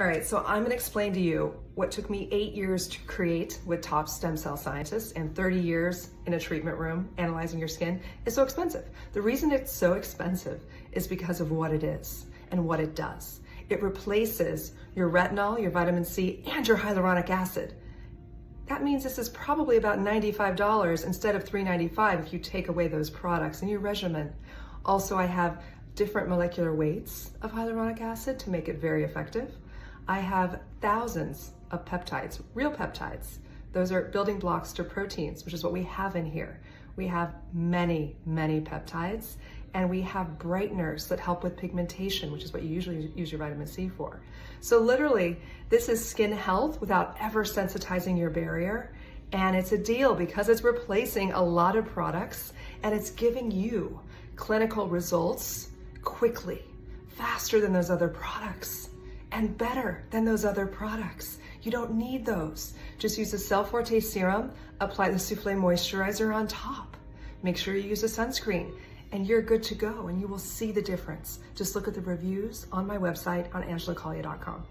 All right, so I'm gonna explain to you what took me 8 years to create with top stem cell scientists and 30 years in a treatment room analyzing your skin is so expensive. The reason it's so expensive is because of what it is and what it does. It replaces your retinol, your vitamin C, and your hyaluronic acid. That means this is probably about $95 instead of $395 if you take away those products in your regimen. Also, I have different molecular weights of hyaluronic acid to make it very effective. I have thousands of peptides, real peptides. Those are building blocks to proteins, which is what we have in here. We have many, many peptides, and we have brighteners that help with pigmentation, which is what you usually use your vitamin C for. So literally, this is skin health without ever sensitizing your barrier. And it's a deal because it's replacing a lot of products and it's giving you clinical results quickly, faster than those other products, and better than those other products. You don't need those. Just use the Cell Forté Serum, apply the Souffle Moisturizer on top. Make sure you use a sunscreen, and you're good to go, and you will see the difference. Just look at the reviews on my website on angelacollier.com.